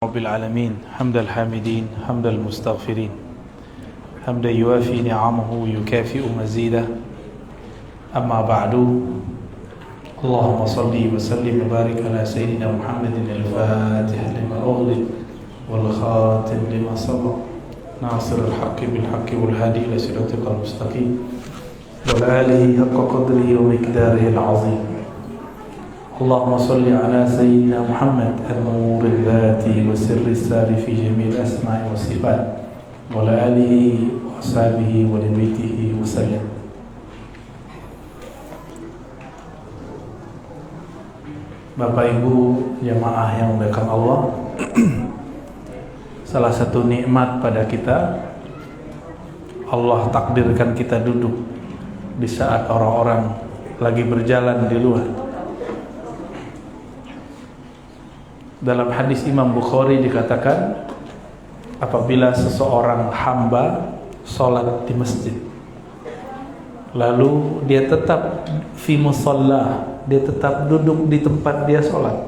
رب العالمين حمد الحامدين حمد المستغفرين حمدا يوافي نعمه يكافئ مزيده أما بعد اللهم صل وسلم وبارك على سيدنا محمد الفاتح لما أغلق والخاتم لما سبق ناصر الحق بالحق والهادي إلى صراطك المستقيم وعلى آله حق قدره ومقداره العظيم اللهم صل على سيدنا محمد النور الذاتي وسر السار في جميع الأسماء والصفات وعلى آله وأصحابه ولبيته وسلم. Bapak Ibu jamaah yang dimuliakan Allah, salah satu nikmat pada kita, Allah takdirkan kita duduk di saat orang-orang lagi berjalan di luar. Dalam hadis Imam Bukhari dikatakan, apabila seseorang hamba sholat di masjid, lalu dia tetap fi musalla, dia tetap duduk di tempat dia sholat.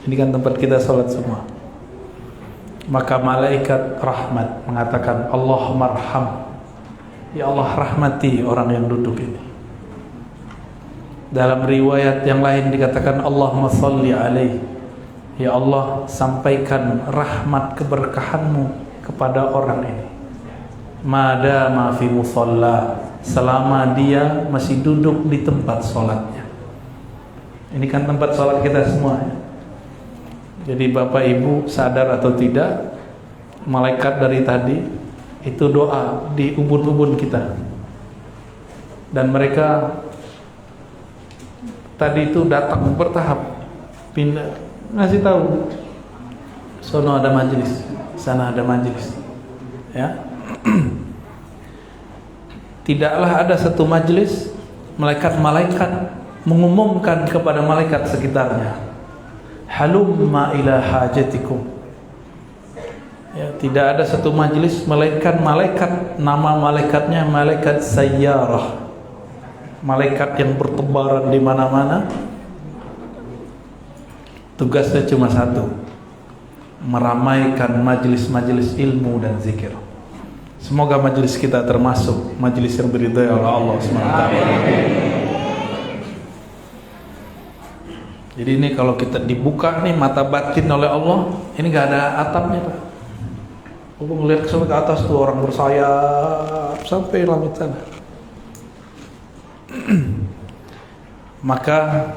Ini kan tempat kita sholat semua. Maka malaikat rahmat mengatakan, Allah marham, ya Allah rahmati orang yang duduk ini. Dalam riwayat yang lain dikatakan, Allahumma sholli alaihi, ya Allah sampaikan rahmat keberkahanmu kepada orang ini. Madama fi musalla, selama dia masih duduk di tempat sholatnya. Ini kan tempat sholat kita semua ya? Jadi Bapak Ibu sadar atau tidak, malaikat dari tadi itu doa di ubun-ubun kita. Dan mereka tadi itu datang bertahap, pindah, ngasih tahu, sono ada majelis, sana ada majelis, ya. Tidaklah ada satu majelis malaikat-malaikat mengumumkan kepada malaikat sekitarnya, halumma ila hajatikum. Ya, tidak ada satu majelis melainkan malaikat, nama malaikatnya malaikat sayyarah, malaikat yang bertebaran di mana-mana. Tugasnya cuma satu, meramaikan majelis-majelis ilmu dan zikir. Semoga majelis kita termasuk majelis yang diridhai oleh Allah SWT. Jadi ini kalau kita dibuka nih mata batin oleh Allah, ini gak ada atapnya Pak. Aku ngeliat sampai ke atas tuh orang bersayap sampai langit sana. Maka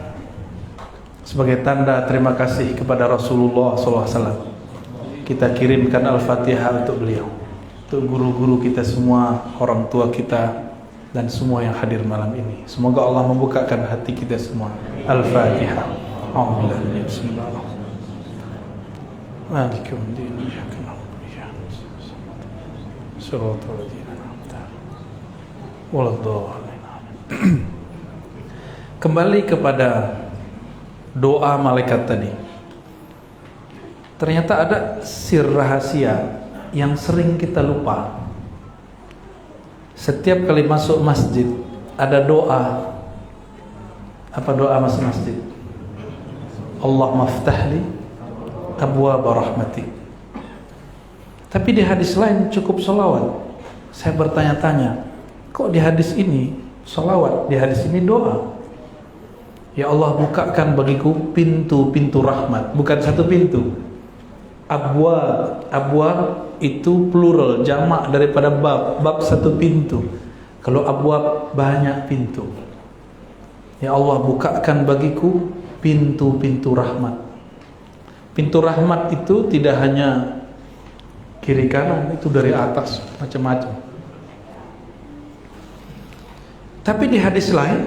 sebagai tanda terima kasih kepada Rasulullah SAW, kita kirimkan Al-Fatihah untuk beliau, untuk guru-guru kita semua, orang tua kita, dan semua yang hadir malam ini. Semoga Allah membukakan hati kita semua. Al-Fatihah. Bismillahirrahmanirrahim. Maliki yaumiddin. Iyyaka na'budu wa iyyaka nasta'in. Shiratal ladzina an'amta 'alaihim waladdallin. Kembali kepada doa malaikat tadi. Ternyata ada sir rahasia yang sering kita lupa. Setiap kali masuk masjid ada doa. Apa doa masuk masjid? Allahumma ftahli abwaaba rahmatik. Tapi di hadis lain cukup sholawat. Saya bertanya-tanya, kok di hadis ini sholawat, di hadis ini doa? Ya Allah bukakan bagiku pintu-pintu rahmat. Bukan satu pintu. Abwaab itu plural, jamak daripada bab. Bab satu pintu. Kalau abwaab banyak pintu. Ya Allah bukakan bagiku pintu-pintu rahmat. Pintu rahmat itu tidak hanya kiri kanan, itu dari atas, macam-macam. Tapi di hadis lain,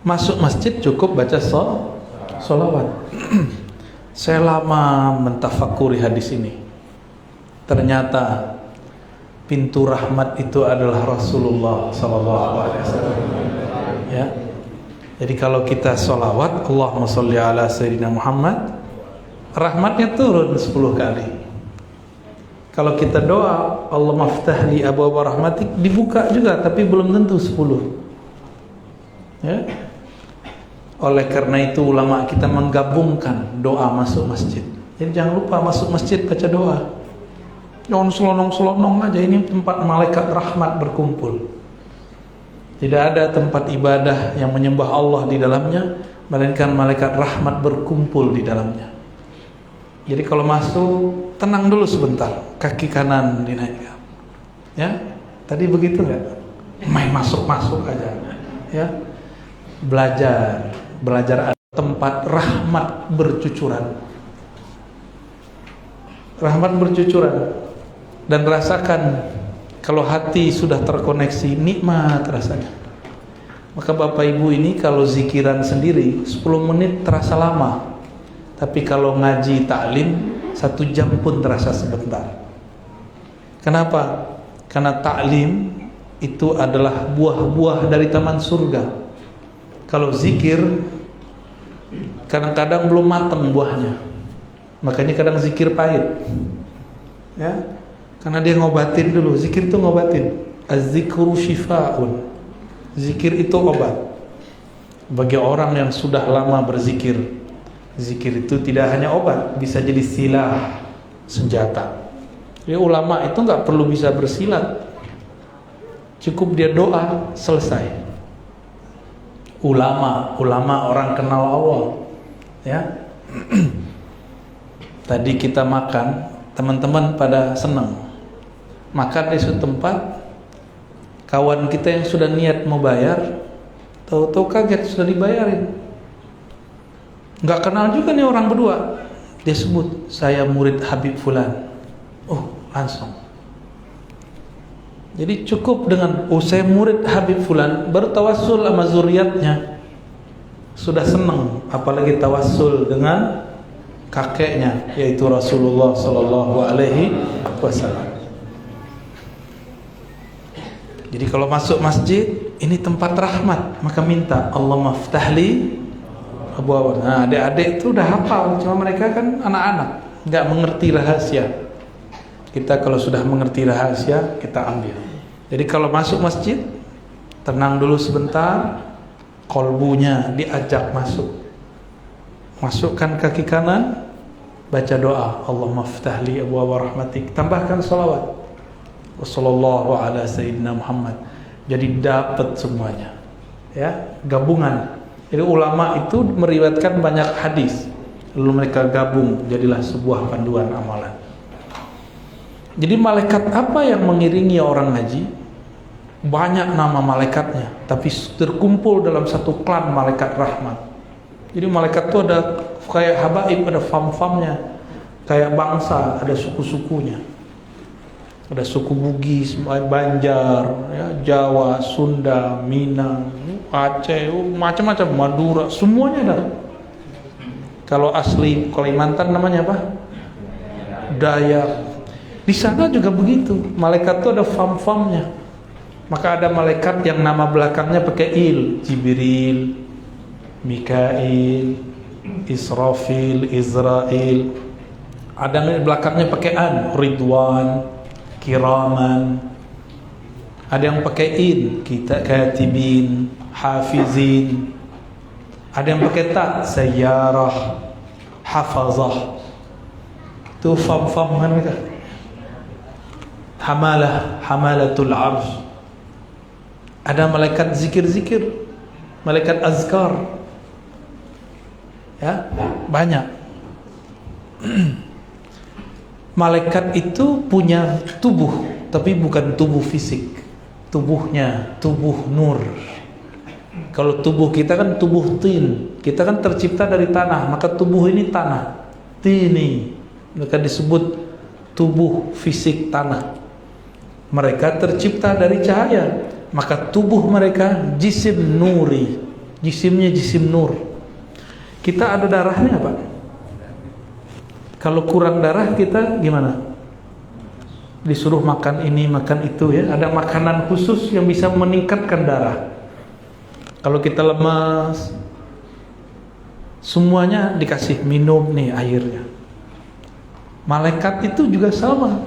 masuk masjid cukup baca sholawat. Saya lama mentafakuri hadis ini. Ternyata pintu rahmat itu adalah Rasulullah SAW. Ya. Jadi kalau kita sholawat, Allahumma sholli ala Sayyidina Muhammad, rahmatnya turun 10 kali. Kalau kita doa, Allahumma ftahli abwaaba rahmatik, dibuka juga, tapi belum tentu 10. Ya. Oleh karena itu ulama kita menggabungkan doa masuk masjid. Jadi jangan lupa masuk masjid baca doa. Jangan selonong-selonong aja, ini tempat malaikat rahmat berkumpul. Tidak ada tempat ibadah yang menyembah Allah di dalamnya, melainkan malaikat rahmat berkumpul di dalamnya. Jadi kalau masuk, tenang dulu sebentar, kaki kanan dinaikkan. Ya, tadi begitu nggak? Main masuk aja. Ya, belajar ada tempat rahmat bercucuran. Rahmat bercucuran. Dan rasakan kalau hati sudah terkoneksi, nikmat rasanya. Maka Bapak Ibu ini kalau zikiran sendiri 10 menit terasa lama, tapi kalau ngaji taklim 1 jam pun terasa sebentar. Kenapa? Karena taklim itu adalah buah-buah dari taman surga. Kalau zikir kadang-kadang belum matang buahnya, makanya kadang zikir pahit, ya. Karena dia ngobatin dulu. Zikir itu ngobatin. Az-zikru shifaun. Zikir itu obat. Bagi orang yang sudah lama berzikir, zikir itu tidak hanya obat, bisa jadi silah, senjata. Jadi ulama itu nggak perlu bisa bersilat, cukup dia doa selesai. Ulama orang kenal Allah, ya. Tadi kita makan, teman-teman pada senang. Makan di suatu tempat, kawan kita yang sudah niat mau bayar, tahu-tahu kaget sudah dibayarin. Nggak kenal juga nih orang berdua. Dia sebut, saya murid Habib Fulan. Oh, langsung. Jadi cukup dengan, oh saya murid Habib Fulan, baru tawassul sama zuriatnya. Sudah senang, apalagi tawassul dengan kakeknya, yaitu Rasulullah Sallallahu Alaihi Wasallam. Jadi kalau masuk masjid, ini tempat rahmat, maka minta Allahumma ftahli abwaab. Nah, adik-adik itu udah hafal, cuma mereka kan anak-anak, nggak mengerti rahasia. Kita kalau sudah mengerti rahasia, kita ambil. Jadi kalau masuk masjid, tenang dulu sebentar, kolbunya diajak masuk. Masukkan kaki kanan, baca doa Allahumma ftahli abwaab rahmatik, tambahkan salawat wassallallahu ala sayyidina Muhammad. Jadi dapat semuanya, ya, gabungan. Jadi ulama itu meriwayatkan banyak hadis, lalu mereka gabung jadilah sebuah panduan amalan. Jadi malaikat apa yang mengiringi orang ngaji? Banyak nama malaikatnya, tapi terkumpul dalam satu klan malaikat rahmat. Jadi malaikat itu ada kayak habaib, ada fam-famnya, kayak bangsa, ada suku-sukunya. Ada suku Bugis, Banjar, ya, Jawa, Sunda, Minang, Aceh, macam-macam, Madura, semuanya ada. Kalau asli Kalimantan namanya apa? Dayak. Di sana juga begitu. Malaikat itu ada fam-famnya. Maka ada malaikat yang nama belakangnya pakai il, Jibril, Mikail, Israfil, Israel. Ada yang belakangnya pakai an, Ridwan, Kiraman. Ada yang pakai in, kita katibin, hafizin. Ada yang pakai ta, sayyarah, hafazah. Itu fam-fam kan mereka. Hamalatul arsh. Ada malaikat zikir-zikir, malaikat azkar. Ya, banyak. Malaikat itu punya tubuh, tapi bukan tubuh fisik. Tubuhnya tubuh nur. Kalau tubuh kita kan tubuh tin, kita kan tercipta dari tanah, maka tubuh ini tanah, tini, maka disebut tubuh fisik tanah. Mereka tercipta dari cahaya, maka tubuh mereka jisim nuri, jisimnya jisim nur. Kita ada darahnya Pak. Kalau kurang darah kita gimana? Disuruh makan ini, makan itu, ya. Ada makanan khusus yang bisa meningkatkan darah. Kalau kita lemas, semuanya dikasih minum nih airnya. Malaikat itu juga sama.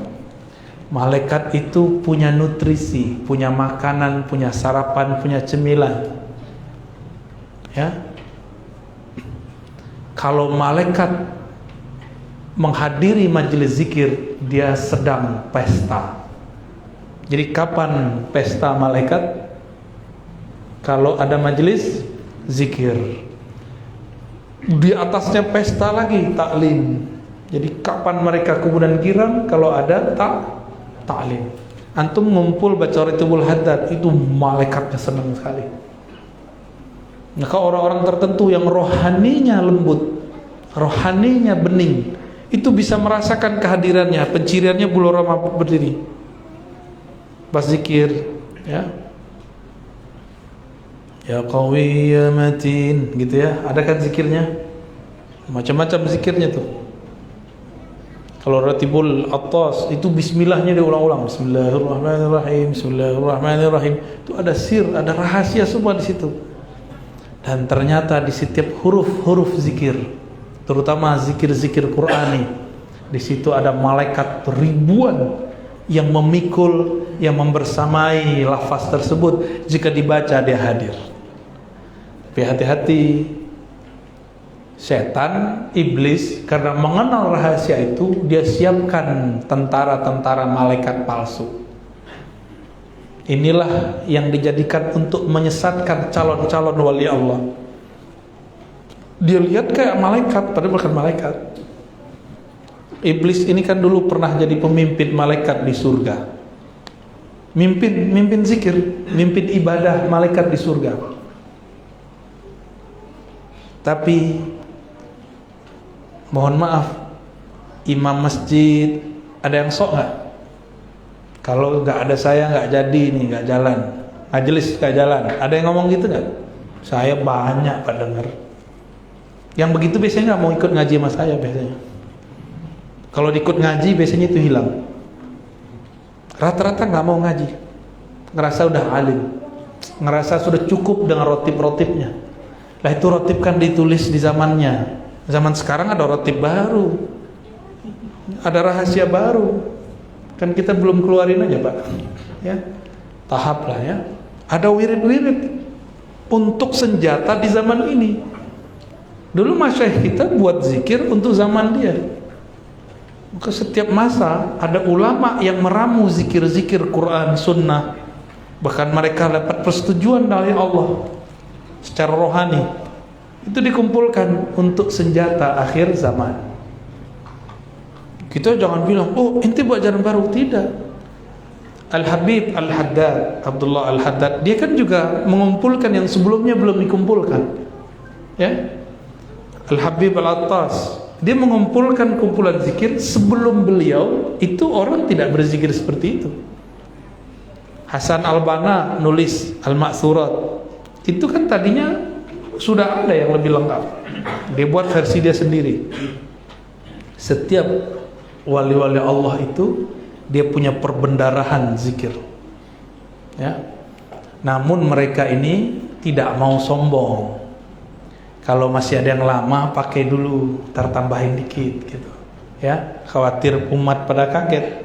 Malaikat itu punya nutrisi, punya makanan, punya sarapan, punya cemilan. Ya. Kalau malaikat menghadiri majelis zikir, dia sedang pesta. Jadi kapan pesta malaikat? Kalau ada majelis zikir. Di atasnya pesta lagi, taklim. Jadi kapan mereka kemudian girang? Kalau ada taklim. Antum ngumpul baca Ratibul Haddad, itu malaikatnya senang sekali. Maka orang-orang tertentu yang rohaninya lembut, rohaninya bening, itu bisa merasakan kehadirannya, penciriannya bulu roma berdiri. Pas zikir, ya. Ya qawi ya matin, gitu ya. Ada kan zikirnya? Macam-macam zikirnya tuh. Kalau Ratibul Attas itu bismillahnya diulang-ulang. Bismillahirrahmanirrahim, Bismillahirrahmanirrahim. Itu ada sir, ada rahasia semua di situ. Dan ternyata di setiap huruf-huruf zikir, terutama zikir-zikir Qur'ani, di situ ada malaikat ribuan yang memikul, yang membersamai lafaz tersebut. Jika dibaca dia hadir. Tapi hati-hati, setan, iblis, karena mengenal rahasia itu, dia siapkan tentara-tentara malaikat palsu. Inilah yang dijadikan untuk menyesatkan calon-calon wali Allah. Dia lihat kayak malaikat, padahal bukan malaikat. Iblis ini kan dulu pernah jadi pemimpin malaikat di surga. Mimpin zikir, mimpin ibadah malaikat di surga. Tapi mohon maaf, imam masjid ada yang sok nggak? Kalau nggak ada saya nggak jadi nih, nggak jalan. Majelis nggak jalan. Ada yang ngomong gitu nggak? Saya banyak pak dengar. Yang begitu biasanya nggak mau ikut ngaji sama saya biasanya. Kalau ikut ngaji biasanya itu hilang. Rata-rata nggak mau ngaji, ngerasa udah alim, ngerasa sudah cukup dengan rotib-rotibnya. Lah itu rotib kan ditulis di zamannya. Zaman sekarang ada rotib baru, ada rahasia baru. Kan kita belum keluarin aja pak, ya tahap lah ya. Ada wirid-wirid untuk senjata di zaman ini. Dulu masyayikh kita buat zikir untuk zaman dia. Maka setiap masa ada ulama yang meramu zikir-zikir Quran, Sunnah. Bahkan mereka dapat persetujuan dari Allah secara rohani. Itu dikumpulkan untuk senjata akhir zaman. Kita jangan bilang, oh ente buat jalan baru. Tidak. Al-Habib Al-Haddad, Abdullah Al-Haddad, dia kan juga mengumpulkan yang sebelumnya belum dikumpulkan. Ya. Al-Habib Al-Attas, dia mengumpulkan kumpulan zikir sebelum beliau itu orang tidak berzikir seperti itu. Hasan Al-Banna nulis Al-Ma'thurat, itu kan tadinya sudah ada yang lebih lengkap. Dia buat versi dia sendiri. Setiap wali-wali Allah itu dia punya perbendarahan zikir, ya. Namun mereka ini tidak mau sombong. Kalau masih ada yang lama pakai dulu, ntar tambahin dikit gitu, ya. Khawatir umat pada kaget.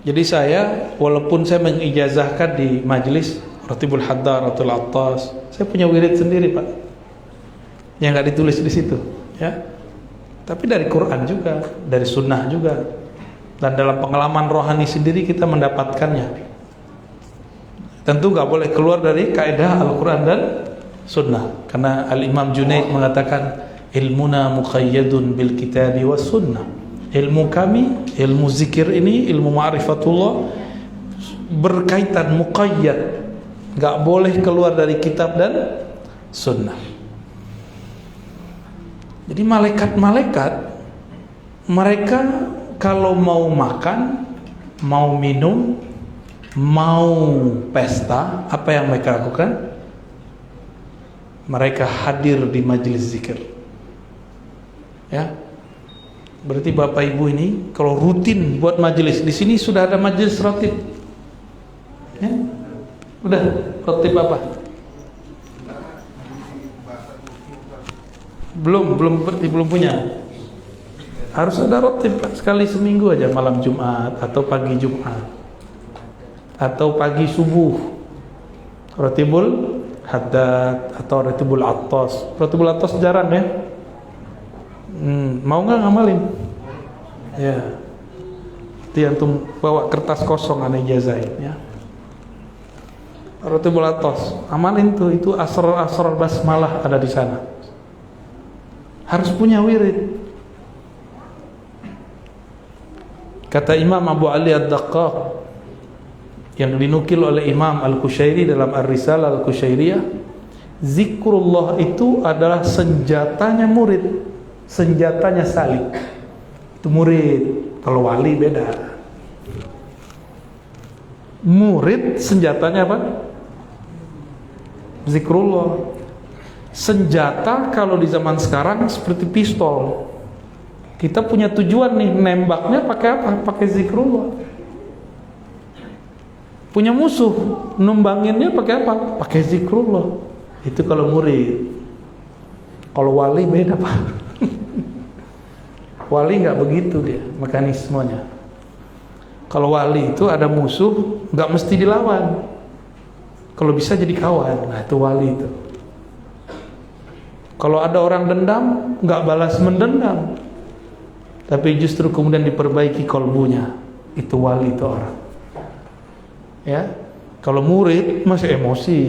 Jadi saya, walaupun saya mengijazahkan di majelis Ratibul Haddad, Ratibul Attas, saya punya wirid sendiri pak, yang nggak ditulis di situ, ya. Tapi dari Quran juga, dari Sunnah juga, dan dalam pengalaman rohani sendiri kita mendapatkannya. Tentu nggak boleh keluar dari kaidah Al-Quran dan Sunnah, karena Al-Imam Junaid mengatakan ilmuna muqayyadun bil kitabi was sunnah. Ilmu kami, ilmu zikir ini, ilmu ma'rifatullah berkaitan muqayyad, nggak boleh keluar dari kitab dan sunnah. Jadi malaikat-malaikat mereka kalau mau makan, mau minum, mau pesta, apa yang mereka lakukan? Mereka hadir di majelis zikir. Ya. Berarti Bapak Ibu ini kalau rutin buat majelis, di sini sudah ada majelis ratib. Ya. Udah, ratib apa? Belum punya. Harus ada ratib sekali seminggu aja, malam Jumat atau pagi Jumat atau pagi subuh. Ratibul Haddad atau Ratibul Attas. Ratibul Attas jarang ya. Mau nggak ngamalin? Ya. Itu antum bawa kertas kosong aneh jazain ya. Ratibul Attas, amalin tuh, itu asrar basmalah ada di sana. Harus punya wirid. Kata Imam Abu Ali Ad-Daqqaq yang dinukil oleh Imam Al-Qushairi dalam Ar-Risalah Al-Qushairiyah, zikrullah itu adalah senjatanya murid, senjatanya salik. Itu murid. Kalau wali beda. Murid senjatanya apa? Zikrullah. Senjata kalau di zaman sekarang seperti pistol. Kita punya tujuan nih, nembaknya pakai apa? Pakai zikrullah. Punya musuh, numbanginnya pakai apa? Pakai zikrullah. Itu kalau murid. Kalau wali beda, Pak. Wali nggak begitu dia mekanismenya. Kalau wali itu ada musuh, nggak mesti dilawan. Kalau bisa jadi kawan, nah itu wali itu. Kalau ada orang dendam, nggak balas mendendam, tapi justru kemudian diperbaiki kolbunya, itu wali itu orang. Ya, kalau murid masih emosi,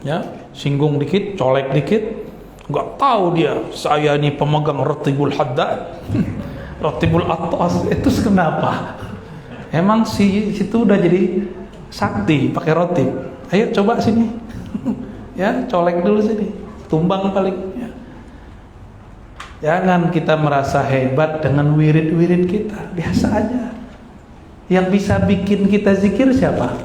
ya, singgung dikit, colek dikit, nggak tahu dia saya ini pemegang Ratibul Haddad, Ratibul Attas. Itu kenapa? Emang situ udah jadi sakti pakai ratib. Ayo coba sini, ya, colek dulu sini, tumbang paling. Ya. Jangan kita merasa hebat dengan wirid-wirid kita, biasa aja. Yang bisa bikin kita zikir siapa?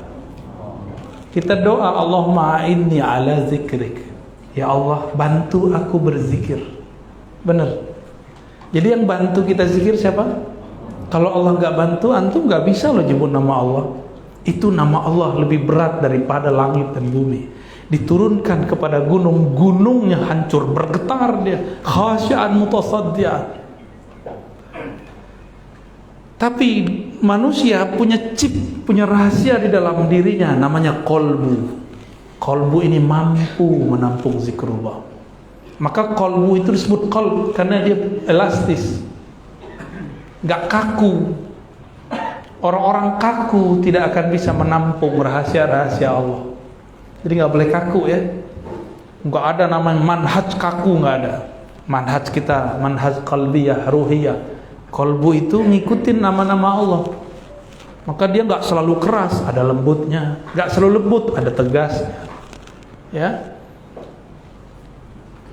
Kita doa, Allahumma a'inni ala zikrik. Ya Allah, bantu aku berzikir. Benar. Jadi yang bantu kita zikir siapa? Kalau Allah nggak bantu, antum nggak bisa loh nyebut nama Allah. Itu nama Allah lebih berat daripada langit dan bumi. Diturunkan kepada gunung, gunungnya hancur, bergetar dia, khasyi'an mutasaddian. Tapi manusia punya chip, punya rahasia di dalam dirinya, namanya kolbu. Kolbu ini mampu menampung zikrullah. Maka kolbu itu disebut kolb karena dia elastis, gak kaku. Orang-orang kaku tidak akan bisa menampung rahasia-rahasia Allah. Jadi gak boleh kaku ya. Gak ada namanya manhaj kaku, gak ada. Manhaj kita, manhaj qalbiyah, ruhiyah. Kolbu itu ngikutin nama-nama Allah. Maka dia gak selalu keras, ada lembutnya. Gak selalu lembut, ada tegasnya. Ya,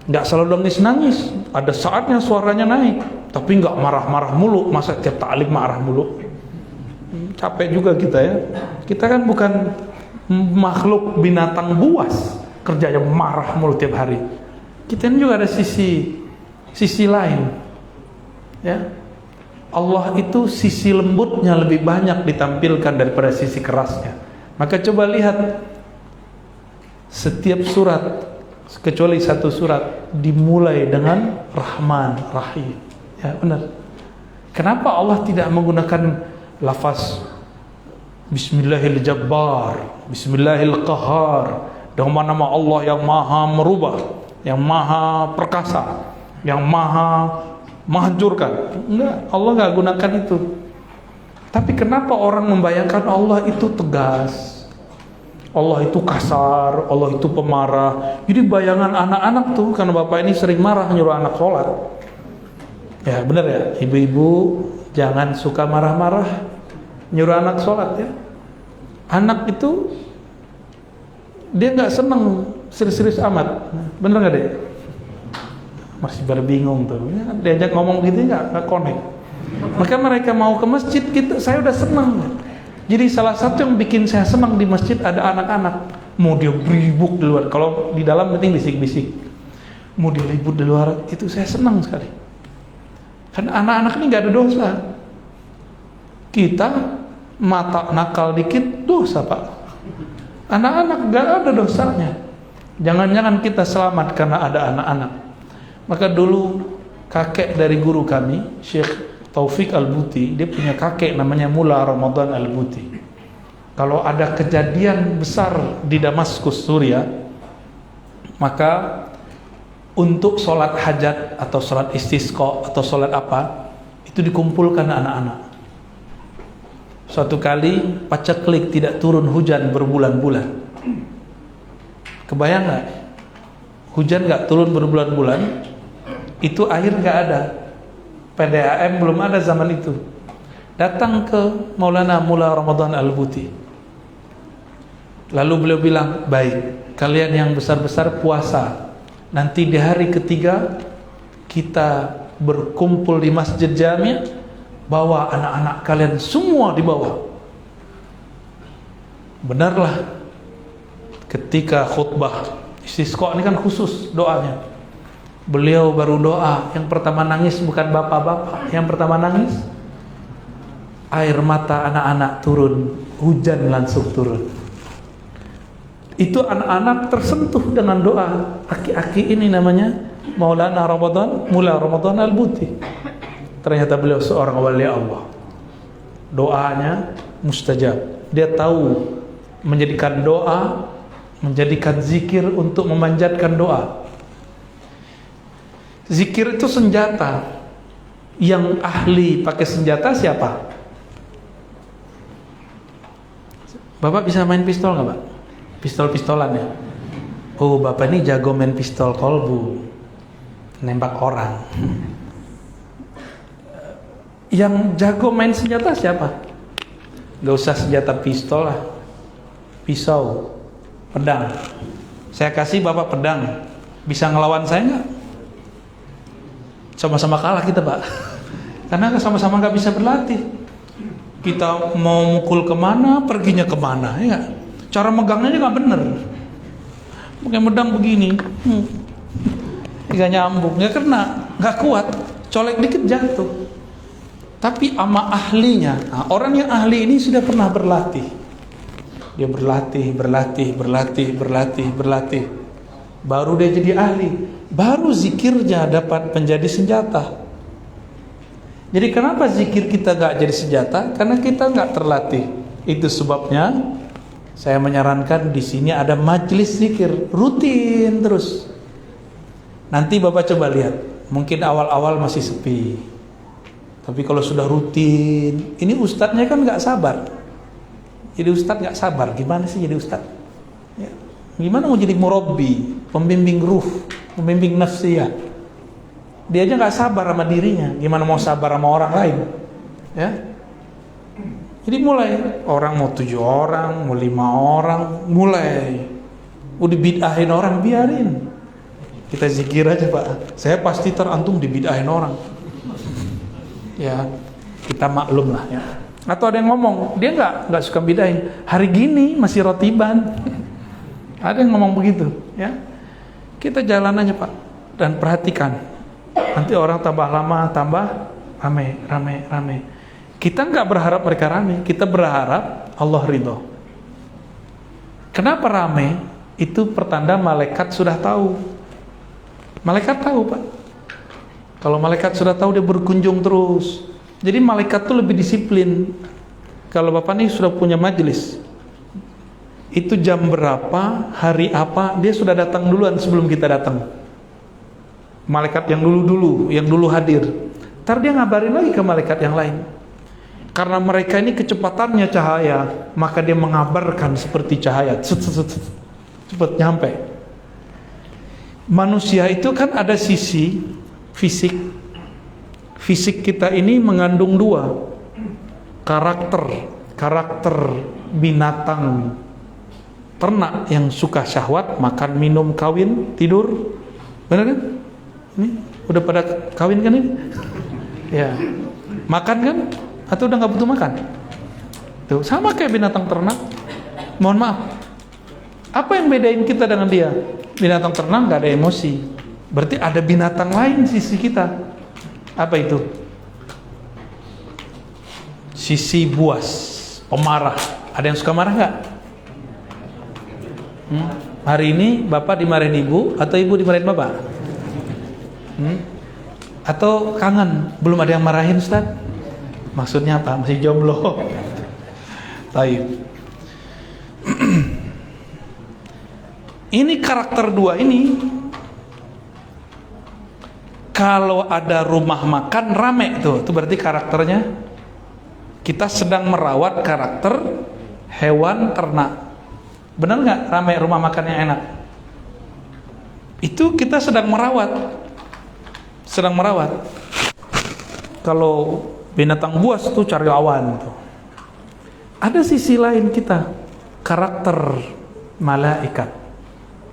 gak selalu nangis-nangis, ada saatnya suaranya naik. Tapi gak marah-marah mulu. Masa tiap ta'lim marah mulu? Capek juga kita ya. Kita kan bukan makhluk binatang buas kerjanya marah mulu tiap hari. Kita ini juga ada sisi lain. Ya, Allah itu sisi lembutnya lebih banyak ditampilkan daripada sisi kerasnya. Maka coba lihat setiap surat, kecuali satu surat, dimulai dengan Rahman, Rahim. Ya benar. Kenapa Allah tidak menggunakan lafaz Bismillahil Jabbar, Bismillahil Qahar, dengan nama Allah yang maha merubah, yang maha perkasa, yang maha menghancurkan? Enggak, Allah enggak gunakan itu. Tapi kenapa orang membayangkan Allah itu tegas, Allah itu kasar, Allah itu pemarah? Jadi bayangan anak-anak tuh, karena bapak ini sering marah nyuruh anak sholat. Ya benar ya, ibu-ibu jangan suka marah-marah nyuruh anak sholat ya. Anak itu dia nggak seneng serius-serius amat, bener nggak deh? Masih berbingung tuh, ya, diajak ngomong gitu nggak connect. Maka mereka mau ke masjid, saya udah seneng. Jadi salah satu yang bikin saya senang di masjid ada anak-anak. Mau dia ribut di luar, kalau di dalam penting bisik-bisik. Mau dia ribut di luar, itu saya senang sekali. Karena anak-anak ini nggak ada dosa. Kita mata nakal dikit dosa pak. Anak-anak nggak ada dosanya. Jangan-jangan kita selamat karena ada anak-anak. Maka dulu kakek dari guru kami, Syekh Taufik Al-Buti, dia punya kakek namanya Mula Ramadan Al-Buti. Kalau ada kejadian besar di Damaskus, Suriah, maka untuk sholat hajat atau sholat istisqa atau sholat apa, itu dikumpulkan anak-anak. Suatu kali paceklik tidak turun hujan berbulan-bulan. Kebayang nggak? Hujan nggak turun berbulan-bulan, itu air nggak ada. PDAM belum ada zaman itu. Datang ke Maulana Mullah Ramadan Al-Buti. Lalu beliau bilang, baik, kalian yang besar-besar puasa. Nanti di hari ketiga kita berkumpul di Masjid Jami', bawa anak-anak kalian semua dibawa. Benarlah, ketika khutbah istisqa ini kan khusus doanya. Beliau baru doa, yang pertama nangis bukan bapak-bapak, yang pertama nangis air mata anak-anak turun, hujan langsung turun. Itu anak-anak tersentuh dengan doa aki-aki ini, namanya Maulana Mullah Ramadan Al-Buti. Ternyata beliau seorang wali Allah. Doanya mustajab. Dia tahu menjadikan doa, menjadikan zikir untuk memanjatkan doa. Zikir itu senjata. Yang ahli pakai senjata siapa? Bapak bisa main pistol nggak, Pak? Pistol-pistolan ya? Oh, Bapak ini jago main pistol kolbu, nembak orang. Yang jago main senjata siapa? Gak usah senjata pistol lah, pisau, pedang. Saya kasih Bapak pedang, bisa ngelawan saya nggak? Sama-sama kalah kita, Pak. Karena sama-sama nggak bisa berlatih. Kita mau mukul kemana, perginya kemana, ya? Cara megangnya nggak bener. Pakai pedang begini, nggak nyambung, nggak kena, nggak kuat, colek dikit jatuh. Tapi ama ahlinya, nah, orang yang ahli ini sudah pernah berlatih. Dia berlatih, baru dia jadi ahli. Baru zikirnya dapat menjadi senjata. Jadi kenapa zikir kita nggak jadi senjata? Karena kita nggak terlatih. Itu sebabnya saya menyarankan di sini ada majelis zikir rutin terus. Nanti Bapak coba lihat, mungkin awal-awal masih sepi, tapi kalau sudah rutin, ini ustadznya kan nggak sabar. Jadi ustadz nggak sabar, gimana sih jadi ustadz? Ya. Gimana mau jadi murabbi, pembimbing ruh, pembimbing nafsiyah? Dia aja nggak sabar sama dirinya, gimana mau sabar sama orang lain? Ya. Jadi mulai orang mau 7 orang, mau 5 orang, mulai udah bid'ahin orang, biarin. Kita zikir aja, Pak. Saya pasti terantung dibid'ahin orang. Ya, kita maklum lah ya. Atau ada yang ngomong, dia nggak suka bid'ahin. Hari gini masih rotiban. Ada yang ngomong begitu, ya. Kita jalan aja, Pak, dan perhatikan. Nanti orang tambah lama, tambah rame. Kita nggak berharap mereka rame, kita berharap Allah ridho. Kenapa rame? Itu pertanda malaikat sudah tahu. Malaikat tahu, Pak. Kalau malaikat sudah tahu, dia berkunjung terus. Jadi malaikat tuh lebih disiplin. Kalau Bapak nih sudah punya majelis, itu jam berapa, hari apa, dia sudah datang duluan sebelum kita datang. Malaikat yang dulu hadir. Ntar dia ngabarin lagi ke malaikat yang lain. Karena mereka ini kecepatannya cahaya, maka dia mengabarkan seperti cahaya, cepat nyampe. Manusia itu kan ada sisi fisik. Fisik kita ini mengandung 2 karakter binatang ternak yang suka syahwat, makan, minum, kawin, tidur. Benar kan? Ini udah pada kawin kan ini? Ya. Makan kan? Atau udah nggak butuh makan? Tuh, sama kayak binatang ternak. Mohon maaf. Apa yang bedain kita dengan dia? Binatang ternak nggak ada emosi. Berarti ada binatang lain sisi kita. Apa itu? Sisi buas, pemarah. Ada yang suka marah nggak? Hari ini Bapak dimarahin Ibu atau Ibu dimarahin Bapak? Atau kangen, belum ada yang marahin, Ustaz? Maksudnya apa? Masih jomblo. Baik. Ini karakter dua ini, kalau ada rumah makan rame tuh, itu berarti karakternya kita sedang merawat karakter hewan ternak. Benar nggak? Rame rumah makan yang enak, itu kita sedang merawat. Kalau binatang buas tuh cari lawan tuh. Ada sisi lain kita, karakter malaikat.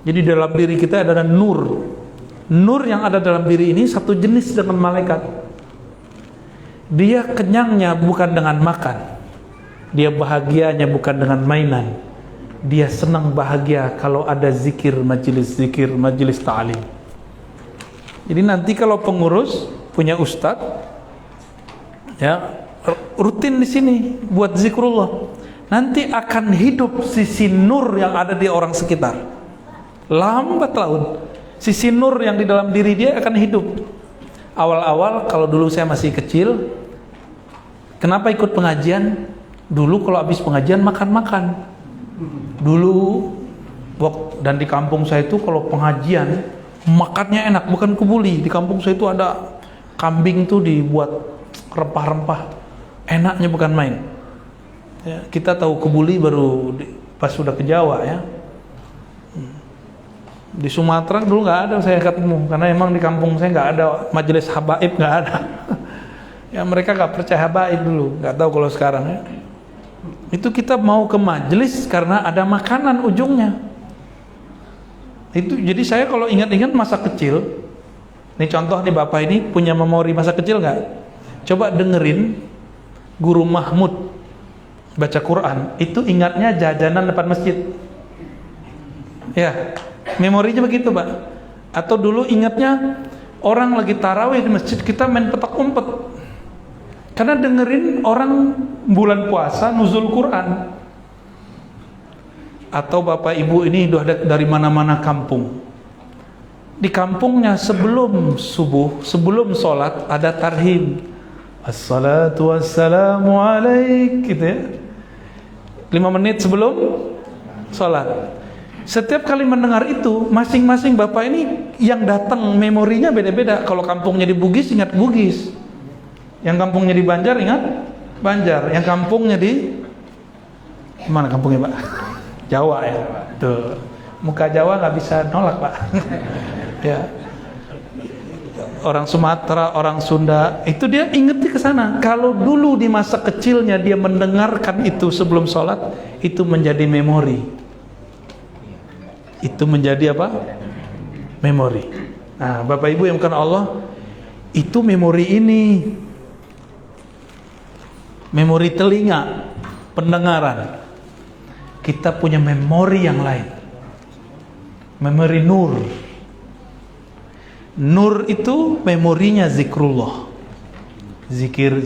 Jadi dalam diri kita ada nur. Nur yang ada dalam diri ini satu jenis dengan malaikat. Dia kenyangnya bukan dengan makan, dia bahagianya bukan dengan mainan. Dia senang bahagia kalau ada zikir, majelis ta'lim. Jadi nanti kalau pengurus punya ustadz, ya rutin di sini buat zikrullah, nanti akan hidup sisi nur yang ada di orang sekitar. Lambat laun sisi nur yang di dalam diri dia akan hidup. Awal-awal kalau dulu saya masih kecil, kenapa ikut pengajian? Dulu kalau habis pengajian makan-makan. Dulu dan di kampung saya itu kalau pengajian makannya enak, bukan kebuli. Di kampung saya itu ada kambing tuh dibuat rempah-rempah, enaknya bukan main. Ya, kita tahu kebuli baru pas sudah ke Jawa ya. Di Sumatera dulu nggak ada saya ketemu, karena emang di kampung saya nggak ada majelis habaib, nggak ada. Ya mereka nggak percaya habaib dulu, nggak tahu kalau sekarang ya. Itu kita mau ke majelis karena ada makanan ujungnya. Itu jadi saya kalau ingat-ingat masa kecil, nih contoh nih bapak ini punya memori masa kecil nggak? Coba dengerin Guru Mahmud baca Quran, itu ingatnya jajanan depan masjid. Ya. Memorinya begitu Pak. Atau dulu ingatnya orang lagi tarawih di masjid, kita main petak umpet karena dengerin orang bulan puasa nuzul Quran. Atau bapak ibu ini udah dari mana-mana kampung, di kampungnya sebelum subuh, sebelum sholat ada tarhim, assalatu wassalamu alaik, gitu ya, 5 menit sebelum sholat. Setiap kali mendengar itu, masing-masing bapak ini yang datang memorinya beda-beda. Kalau kampungnya di Bugis, ingat Bugis. Yang kampungnya di Banjar, ingat Banjar. Yang kampungnya di mana kampungnya Pak? Jawa ya. Tuh, muka Jawa nggak bisa nolak Pak. Ya. Orang Sumatera, orang Sunda, itu dia ingetnya ke sana. Kalau dulu di masa kecilnya dia mendengarkan itu sebelum sholat, itu menjadi memori. Itu menjadi apa? Memori. Nah, Bapak Ibu yang bukan Allah, itu memori ini, memori telinga, pendengaran. Kita punya memori yang lain, memori nur. Nur itu memorinya zikrullah, zikir.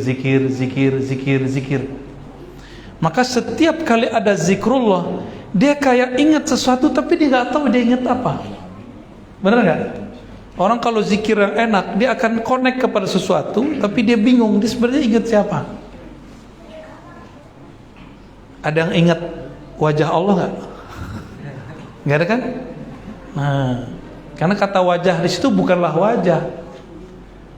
Maka setiap kali ada zikrullah, dia kayak ingat sesuatu tapi dia nggak tahu dia ingat apa. Benar nggak? Orang kalau zikir yang enak, dia akan connect kepada sesuatu tapi dia bingung dia sebenarnya ingat siapa. Ada yang ingat wajah Allah nggak? Nggak ada kan? Nah, karena kata wajah di situ bukanlah wajah.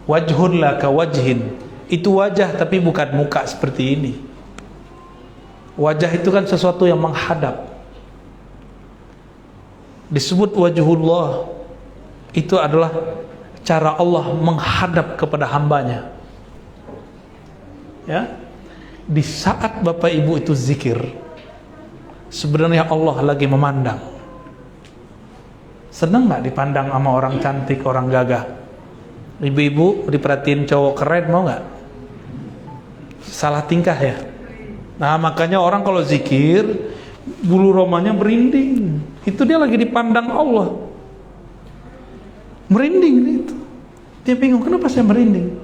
Wajhun laka wajhin, itu wajah tapi bukan muka seperti ini. Wajah itu kan sesuatu yang menghadap. Disebut wajhullah, itu adalah cara Allah menghadap kepada hambanya. Ya, di saat Bapak Ibu itu zikir, sebenarnya Allah lagi memandang. Seneng nggak dipandang sama orang cantik, orang gagah? Ibu-ibu diperhatiin cowok keren, mau nggak? Salah tingkah ya. Nah makanya orang kalau zikir bulu romanya merinding, itu dia lagi dipandang Allah. Merinding itu. Dia bingung, kenapa saya merinding?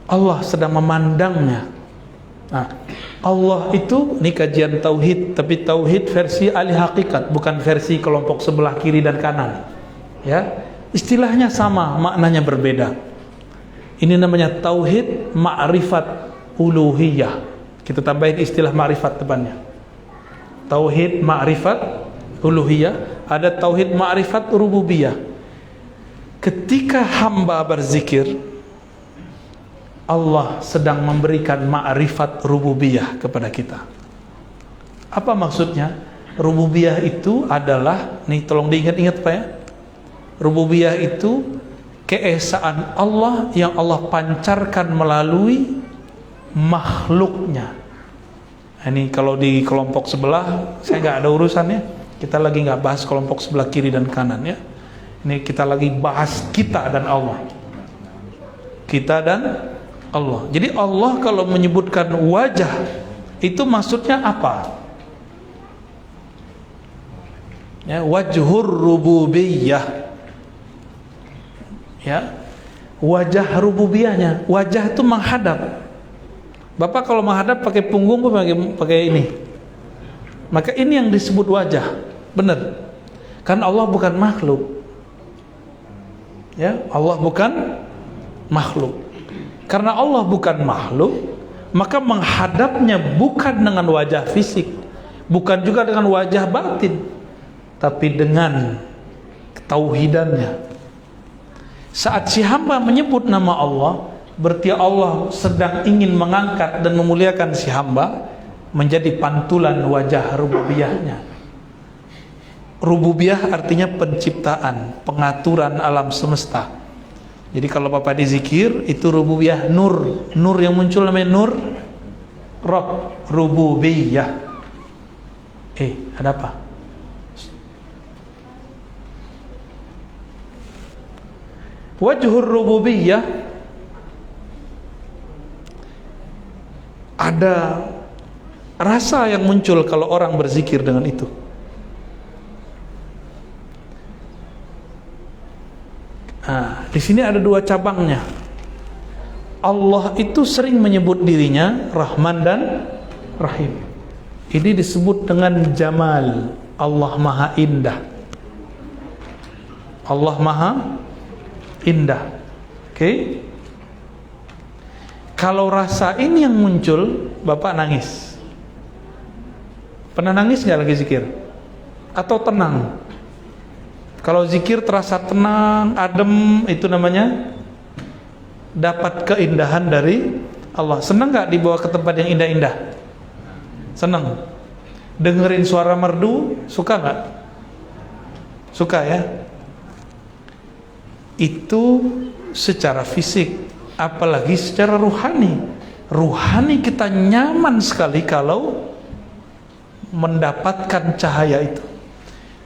Allah sedang memandangnya. Nah, Allah itu, ini kajian tauhid, tapi tauhid versi ahli hakikat, bukan versi kelompok sebelah kiri dan kanan. Ya, istilahnya sama, maknanya berbeda. Ini namanya tauhid ma'rifat uluhiyah. Kita tambahin istilah ma'rifat depannya. Tauhid ma'rifat uluhiyah, ada tauhid ma'rifat rububiyah. Ketika hamba berzikir, Allah sedang memberikan ma'rifat rububiyah kepada kita. Apa maksudnya? Rububiyah itu adalah, nih tolong diingat-ingat Pak ya. Rububiyah itu keesaan Allah yang Allah pancarkan melalui makhluknya. Ini kalau di kelompok sebelah saya nggak ada urusannya. Kita lagi nggak bahas kelompok sebelah kiri dan kanan ya. Ini kita lagi bahas kita dan Allah. Kita dan Allah. Jadi Allah kalau menyebutkan wajah itu maksudnya apa? Ya, wajhur rububiyah. Ya. Wajah rububiyahnya. Wajah itu menghadap. Bapak kalau menghadap pakai punggung pakai ini. Maka ini yang disebut wajah. Benar. Kan Allah bukan makhluk. Ya, Allah bukan makhluk. Karena Allah bukan makhluk, maka menghadapnya bukan dengan wajah fisik, bukan juga dengan wajah batin, tapi dengan tauhidannya. Saat si hamba menyebut nama Allah, berarti Allah sedang ingin mengangkat dan memuliakan si hamba menjadi pantulan wajah rububiyahnya. Rububiyah artinya penciptaan, pengaturan alam semesta. Jadi kalau Bapak dizikir itu rububiyah, nur yang muncul namanya nur Rabb, rububiyah. Ada apa? Wajhur rububiyah, ada rasa yang muncul kalau orang berzikir dengan itu. Di sini ada dua cabangnya. Allah itu sering menyebut dirinya Rahman dan Rahim. Ini disebut dengan Jamal. Allah Maha Indah. Allah Maha Indah. Oke. Kalau rasa ini yang muncul, Bapak nangis. Pernah nangis nggak lagi zikir? Atau tenang? Kalau zikir terasa tenang, adem, itu namanya dapat keindahan dari Allah. Senang nggak dibawa ke tempat yang indah-indah? Senang. Dengerin suara merdu, suka nggak? Suka ya? Itu secara fisik, apalagi secara ruhani. Ruhani kita nyaman sekali kalau mendapatkan cahaya itu.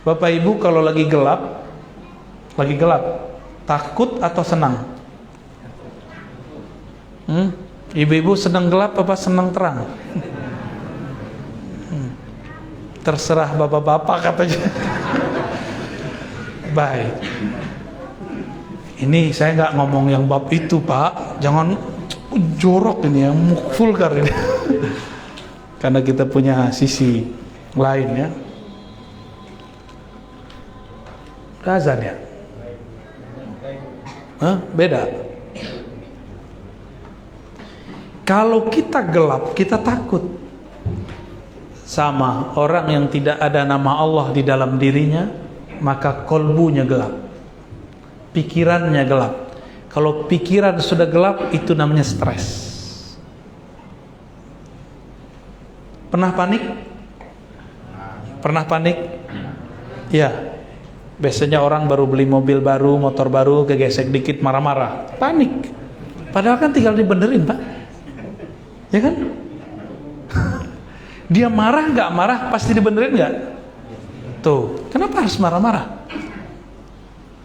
Bapak Ibu kalau lagi gelap, takut atau senang? Ibu-ibu senang gelap apa senang terang? Terserah bapak-bapak katanya. Baik. Ini saya nggak ngomong yang bab itu Pak, jangan jorok ini yang vulgar ini. Karena kita punya sisi lain ya. Azan ya? Beda. Kalau kita gelap, kita takut. Sama orang yang tidak ada nama Allah di dalam dirinya, maka kolbunya gelap, pikirannya gelap. Kalau pikiran sudah gelap, itu namanya stres. Pernah panik? Pernah panik? Ya. Biasanya orang baru beli mobil baru, motor baru, kegesek dikit marah-marah, panik. Padahal kan tinggal dibenerin Pak, ya kan? Dia marah nggak marah pasti dibenerin nggak? Tuh, kenapa harus marah-marah?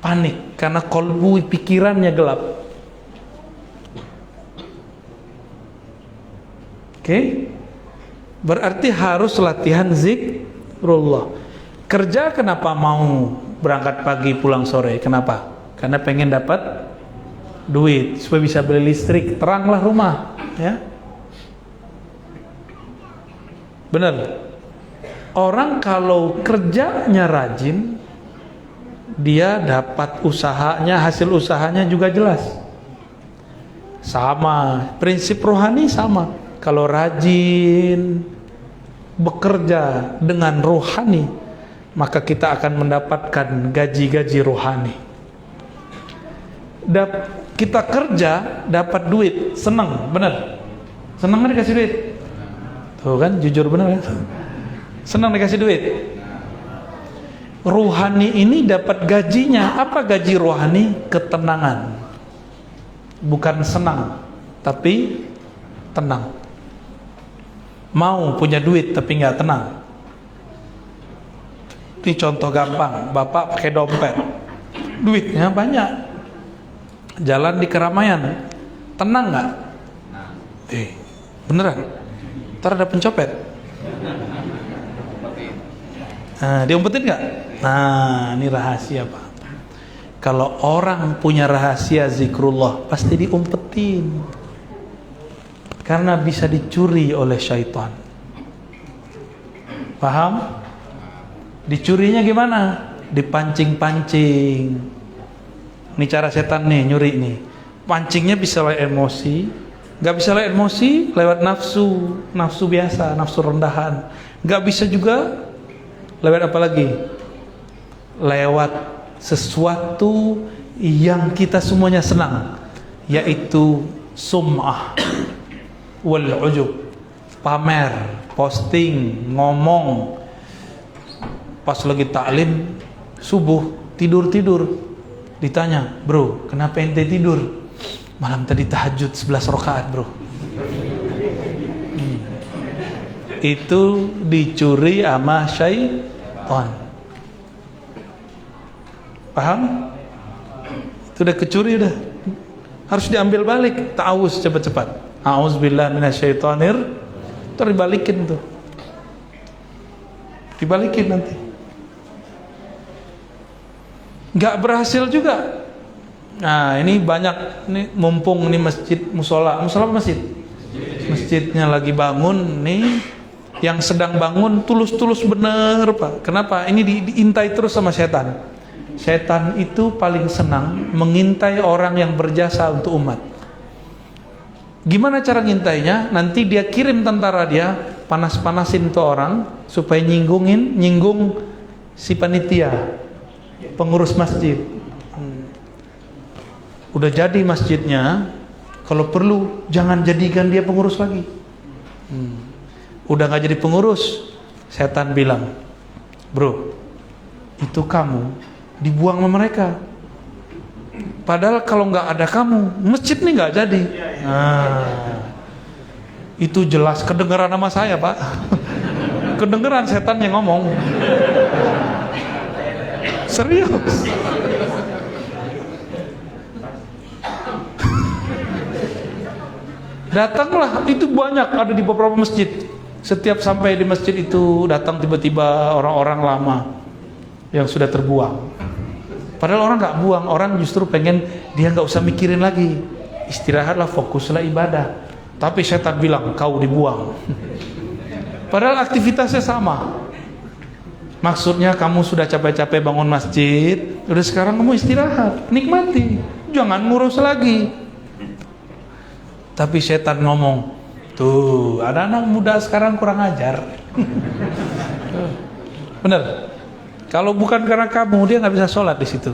Panik karena kolbu pikirannya gelap. Oke? Berarti harus latihan zikrullah. Kerja kenapa mau berangkat pagi pulang sore? Kenapa? Karena pengen dapat duit supaya bisa beli listrik, teranglah rumah, ya. Benar. Orang kalau kerjanya rajin, dia dapat usahanya, hasil usahanya juga jelas. Sama, prinsip rohani sama. kalau rajin bekerja dengan rohani, maka kita akan mendapatkan gaji-gaji rohani. Kita kerja dapat duit, senang, benar? Senang kan dikasih duit? Tuh kan, jujur benar kan? Senang dikasih duit. Rohani ini dapat gajinya. Apa gaji rohani? Ketenangan. Bukan senang, tapi tenang. Mau punya duit tapi nggak tenang. Ini contoh gampang. Bapak pakai dompet, duitnya banyak, jalan di keramaian, tenang nggak? Beneran? Ntar ada pencopet. Diumpetin nggak? Nah, ini rahasia Pak. Kalau orang punya rahasia zikrullah, pasti diumpetin. Karena bisa dicuri oleh syaitan. Paham? Dicurinya gimana? Dipancing-pancing. Ini cara setan nih, nyuri nih. Pancingnya bisa lewat emosi. Gak bisa lewat emosi, lewat nafsu. Nafsu biasa, nafsu rendahan. Gak bisa juga lewat apa lagi? Lewat sesuatu yang kita semuanya senang, yaitu sum'ah wal ujub, pamer, posting, ngomong. Pas lagi taklim subuh, tidur, ditanya, bro, kenapa ente tidur? Malam tadi tahajud 11 rakaat bro. Itu dicuri sama syaitan. Paham? Itu udah kecuri, udah harus diambil balik. Ta'awuz cepat-cepat. A'udzubillahi minasyaitonir. Terus dibalikin tuh. Dibalikin nanti. Gak berhasil juga. Nah, ini banyak nih, mumpung ini masjid musola masjid. Masjidnya lagi bangun nih, yang sedang bangun tulus-tulus bener Pak. Kenapa? Ini diintai terus sama setan. Setan itu paling senang mengintai orang yang berjasa untuk umat. Gimana cara ngintainya? Nanti dia kirim tentara dia, panas-panasin tuh orang supaya nyinggung si panitia, pengurus masjid. Udah jadi masjidnya, kalau perlu jangan jadikan dia pengurus lagi. Udah gak jadi pengurus, setan bilang, bro, itu kamu dibuang sama mereka. Padahal kalau nggak ada kamu, masjid nih nggak jadi. Itu jelas kedengeran sama saya Pak. Kedengeran setan yang ngomong. Serius. Datanglah, itu banyak ada di beberapa masjid. Setiap sampai di masjid itu datang tiba-tiba orang-orang lama yang sudah terbuang. Padahal orang nggak buang, orang justru pengen dia nggak usah mikirin lagi, istirahatlah, fokuslah ibadah. Tapi setan bilang kau dibuang. Padahal aktivitasnya sama. Maksudnya kamu sudah capek-capek bangun masjid, udah sekarang kamu istirahat, nikmati, jangan ngurus lagi. Tapi setan ngomong, tuh ada anak muda sekarang kurang ajar. Bener. Kalau bukan karena kamu, dia nggak bisa sholat di situ.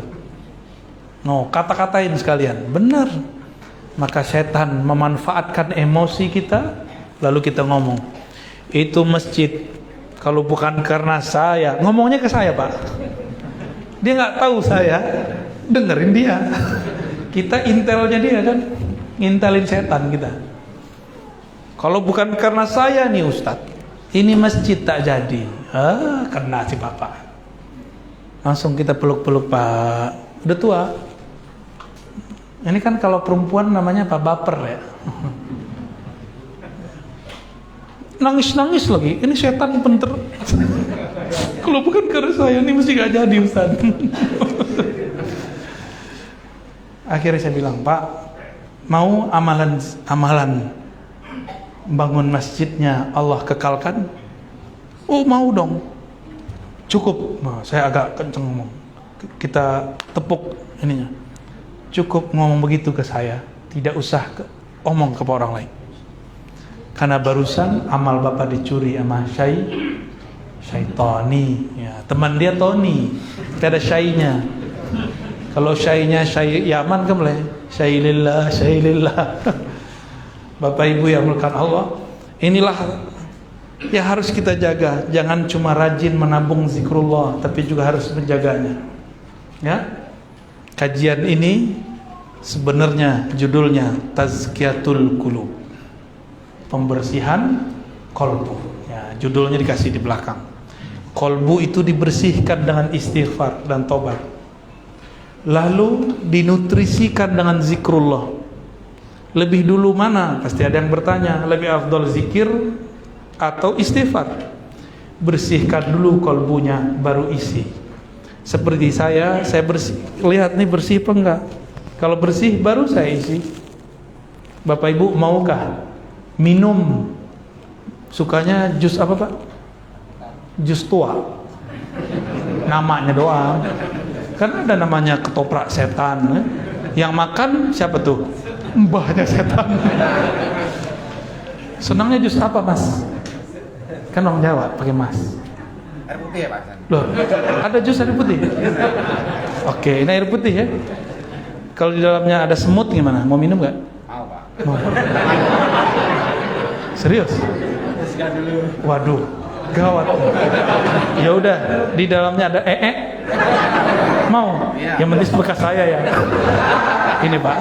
No, kata-katain sekalian, benar. Maka setan memanfaatkan emosi kita, lalu kita ngomong, itu masjid. Kalau bukan karena saya, ngomongnya ke saya Pak. Dia nggak tahu saya, dengerin dia. Kita intelnya dia kan, ngintelin setan kita. Kalau bukan karena saya nih Ustadz, ini masjid tak jadi. Kena si Bapak. Langsung kita peluk-peluk Pak. Udah tua. Ini kan kalau perempuan namanya Pak baper ya. Nangis-nangis lagi. Ini setan penter. Kalau bukan karena saya ini mesti gak jadi Ustaz. Akhirnya saya bilang, Pak, mau amalan bangun masjidnya Allah kekalkan? Oh mau dong. Cukup, nah, saya agak kenceng ngomong. Kita tepuk ininya. Cukup ngomong begitu ke saya, tidak usah omong ke orang lain. Karena barusan amal bapak dicuri sama Syaitoni, ya, teman dia Tony, tidak ada syainya. Kalau syainya syai Yaman kan boleh, syailillah. Bapak Ibu yang melakukan Allah, inilah yang harus kita jaga. Jangan cuma rajin menabung zikrullah, tapi juga harus menjaganya. Ya, kajian ini sebenarnya judulnya Tazkiyatul Qulub, pembersihan kolbu. Ya, judulnya dikasih di belakang. Kolbu itu dibersihkan dengan istighfar dan tobat, lalu dinutrisikan dengan zikrullah. Lebih dulu mana? Pasti ada yang bertanya, lebih afdal zikir atau istighfar? Bersihkan dulu kolbunya, baru isi. Seperti saya bersih, lihat nih bersih apa enggak. Kalau bersih baru saya isi. Bapak Ibu maukah minum? Sukanya jus apa Pak? Jus tua. Namanya doang. Kan ada namanya ketoprak setan. Yang makan siapa tuh? Mbahnya setan. Senangnya jus apa Mas? Kan orang Jawa pakai Mas. Air putih ya Pak? Loh, ada jus air putih? Oke, ini air putih ya. Kalau di dalamnya ada semut gimana? Mau minum nggak? Mau Pak. Mau. Serius? Waduh, gawat. Ya udah, di dalamnya ada Mau? Yang penting bekas saya ya. Ini Pak.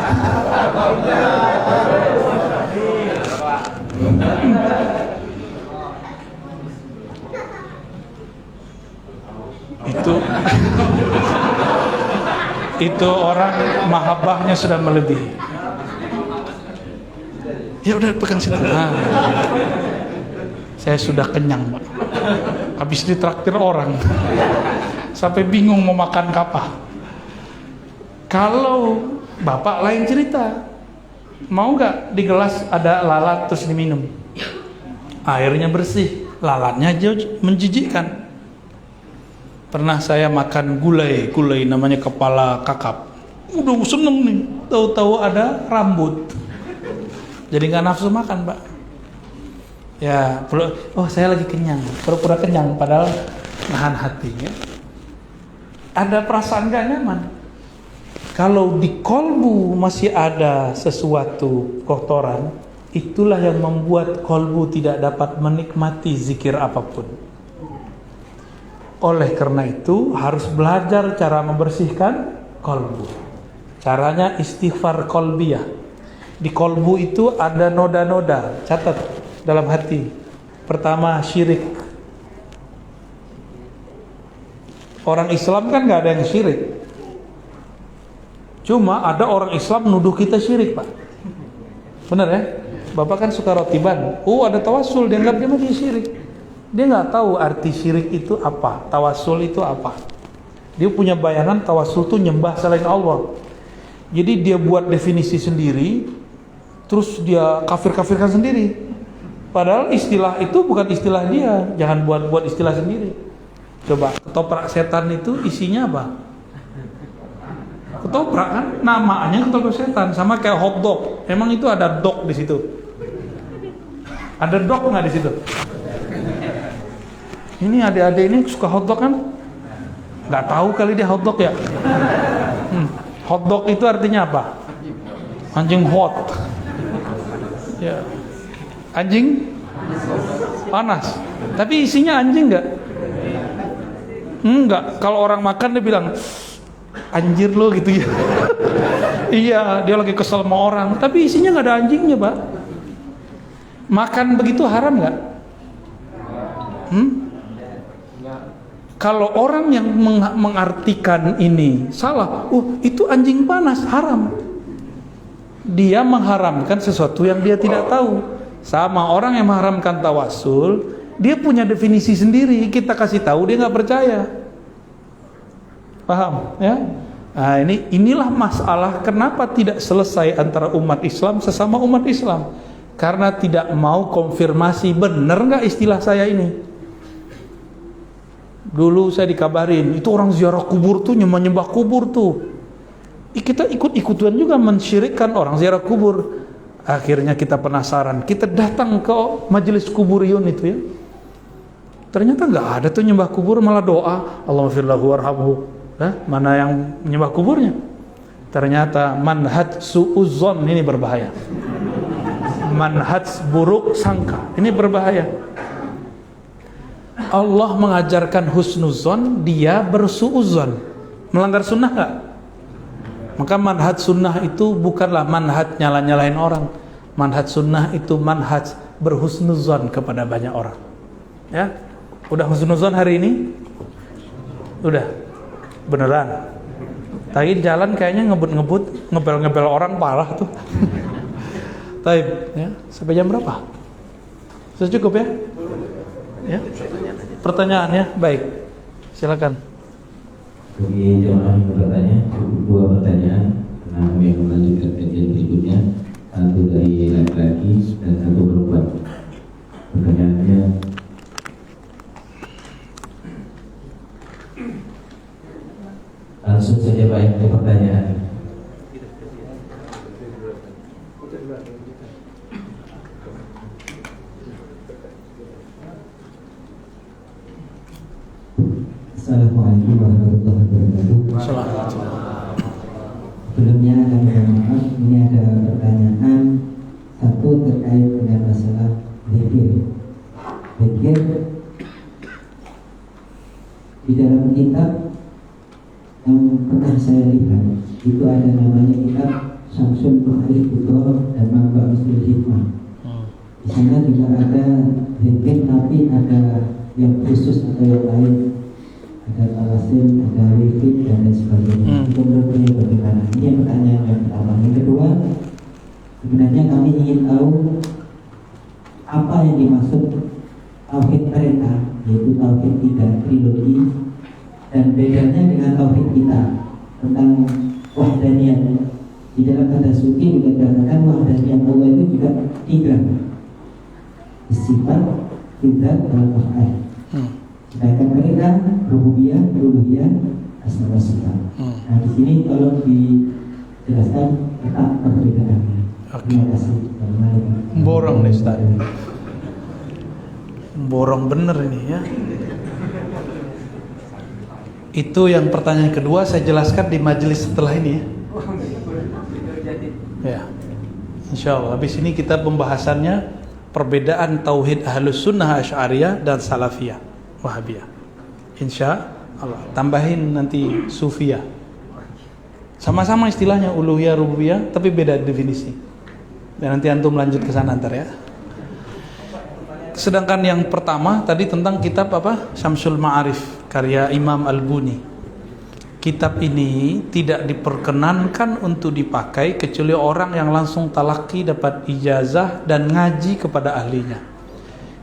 Itu orang mahabbahnya sudah melebihi. Ya udah pegang situ. Nah, saya sudah kenyang Pak. Habis ditraktir orang, sampai bingung mau makan apa. Kalau Bapak lain cerita, mau nggak di gelas ada lalat terus diminum? Airnya bersih, lalatnya menjijikkan. Pernah saya makan gulai namanya kepala kakap. Udah seneng nih, tahu-tahu ada rambut. Jadi nggak nafsu makan Pak. Ya, oh saya lagi kenyang, pura-pura kenyang padahal nahan hati ya. Ada perasaan gak nyaman. Kalau di kolbu masih ada sesuatu kotoran, itulah yang membuat kolbu tidak dapat menikmati zikir apapun. Oleh karena itu harus belajar cara membersihkan kolbu. Caranya istighfar kolbiyah. Di kolbu itu ada noda-noda, catat dalam hati. Pertama syirik. Orang Islam kan gak ada yang syirik. Cuma ada orang Islam nuduh kita syirik Pak. Benar ya? Bapak kan suka rotiban. Ada tawasul, dianggap dia masih syirik. Dia gak tahu arti syirik itu apa, tawasul itu apa. Dia punya bayangan tawasul itu nyembah selain Allah. Jadi dia buat definisi sendiri, terus dia kafir-kafirkan sendiri. Padahal istilah itu bukan istilah dia. Jangan buat istilah sendiri. Coba, ketoprak setan itu isinya apa? Ketoprak kan? Namanya ketoprak setan. Sama kayak hotdog. Emang itu ada dog di situ? Ada dog nggak di situ? Ini adik-adik ini suka hotdog kan? Nggak tahu kali dia hotdog ya? Hotdog itu artinya apa? Anjing hot. Ya. Anjing panas. Tapi isinya anjing nggak? Enggak. Kalau orang makan dia bilang anjir lo gitu ya. Iya, dia lagi kesel sama orang. Tapi isinya nggak ada anjingnya Pak. Makan begitu haram nggak? Kalau orang yang mengartikan ini salah, itu anjing panas, haram. Dia mengharamkan sesuatu yang dia tidak tahu. Sama orang yang mengharamkan tawasul, dia punya definisi sendiri. Kita kasih tahu dia nggak percaya. Paham? Ya. Nah, inilah masalah kenapa tidak selesai antara umat Islam sesama umat Islam. Karena tidak mau konfirmasi benar nggak istilah saya ini. Dulu saya dikabarin, itu orang ziarah kubur tuh nyembah kubur tuh. Kita ikut-ikutan juga mensyirikkan orang ziarah kubur. Akhirnya kita penasaran, kita datang ke majelis kuburiyun itu ya. Ternyata nggak ada tuh nyembah kubur, malah doa Allahumma firlahu warhamhu. Mana yang menyembah kuburnya? Ternyata manhaj su'uzzon, ini berbahaya. Manhaj buruk sangka, ini berbahaya. Allah mengajarkan husnuzon, dia bersu'uzzon. Melanggar sunnah nggak? Maka manhaj sunnah itu bukanlah manhaj nyala-nyalain orang. Manhaj sunnah itu manhaj berhusnuzon kepada banyak orang. Ya, udah husnuzon hari ini? Udah, beneran. Tadi jalan kayaknya ngebut-ngebut, ngebel-ngebel orang parah tuh. Taib, ya. Sampai jam berapa? Sudah cukup ya? Ya. Pertanyaannya, baik. Silakan. Bagi jemaah yang bertanya, dua pertanyaan. Nah, kami akan melanjutkan kajian berikutnya. Satu dari laki-laki dan satu perempuan. Pertanyaannya, langsung saja Pak ke pertanyaan. Assalamualaikum warahmatullahi wabarakatuh. Sebelumnya kami mohon maaf, ini ada pertanyaan satu terkait dengan masalah zikir. Zikir di dalam kitab yang pernah saya lihat itu ada namanya kitab Syamsul Ma'arif Kubra dan Mamba Muslim Hikmah. Di sana juga ada zikir, tapi ada yang khusus atau yang lain. Ada talasim, ada wirid dan lain sebagainya. Itu menurutnya bagaimana? Ini yang pertanyaan yang pertama. Yang kedua, sebenarnya kami ingin tahu apa yang dimaksud tauhid mereka, yaitu tauhid 3 trilogi, dan bedanya dengan tauhid kita tentang wahdaniyat. Di dalam kata suci dikatakan wahdaniyat Allah itu juga 3, sifat, fitrah, dan af'al. Sedangkan mereka rububiyah, uluhiyah, asma wa sifat. Nah, di sini tolong dijelaskan letak perbedaannya. Terima kasih. Borong nih Ustaz. Borong bener ini ya. Itu yang pertanyaan kedua saya jelaskan di majelis setelah ini ya. Ya. Insyaallah habis ini kita pembahasannya perbedaan tauhid Ahlus Sunnah Asy'ariyah dan Salafiyah Wahabiyah. Insya Allah. Tambahin nanti Sufiyah. Sama-sama istilahnya uluhiyah, rububiyah, tapi beda definisi. Dan nanti antum lanjut ke sana ntar ya. Sedangkan yang pertama tadi tentang kitab apa? Syamsul Ma'arif karya Imam Al-Buni. Kitab ini tidak diperkenankan untuk dipakai kecuali orang yang langsung talaki, dapat ijazah dan ngaji kepada ahlinya.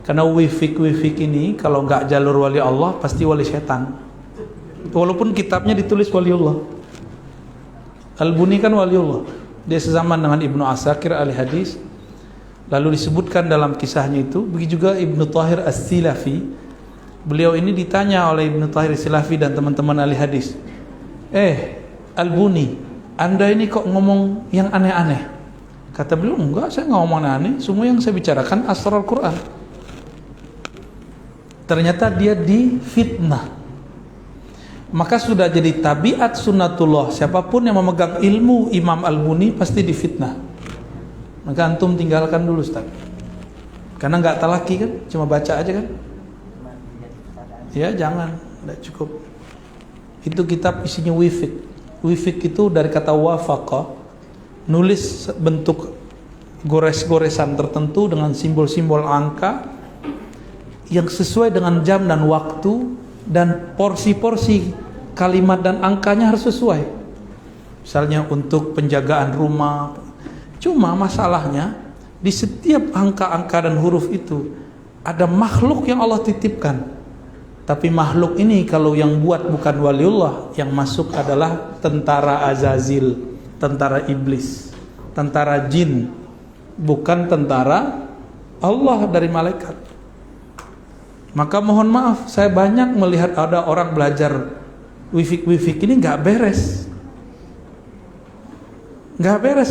Karena wifik ini kalau nggak jalur wali Allah pasti wali setan. Walaupun kitabnya ditulis waliullah. Al-Buni kan waliullah. Dia sezaman dengan Ibnu Asakir ahli hadis. Lalu disebutkan dalam kisahnya itu, begitu juga Ibnu Tahir As-Silafi. Beliau ini ditanya oleh Ibnu Tahir As-Silafi dan teman-teman ahli hadis. Al-Buni, Anda ini kok ngomong yang aneh-aneh? Kata beliau, enggak, saya nggak ngomong aneh. Semua yang saya bicarakan asrar Quran. Ternyata dia difitnah. Maka sudah jadi tabiat sunnatullah, siapapun yang memegang ilmu Imam Al-Buni pasti difitnah. Maka antum tinggalkan dulu Ustaz. Karena nggak talaki kan, cuma baca aja kan. Ya jangan, tidak cukup. Itu kitab isinya wifik. Wifik itu dari kata wafaqa, nulis bentuk gores-goresan tertentu dengan simbol-simbol angka yang sesuai dengan jam dan waktu, dan porsi-porsi kalimat dan angkanya harus sesuai. Misalnya untuk penjagaan rumah. Cuma masalahnya di setiap angka-angka dan huruf itu ada makhluk yang Allah titipkan. Tapi makhluk ini kalau yang buat bukan waliullah, yang masuk adalah tentara Azazil, tentara iblis, tentara jin, bukan tentara Allah dari malaikat. Maka mohon maaf, saya banyak melihat ada orang belajar wifik ini nggak beres,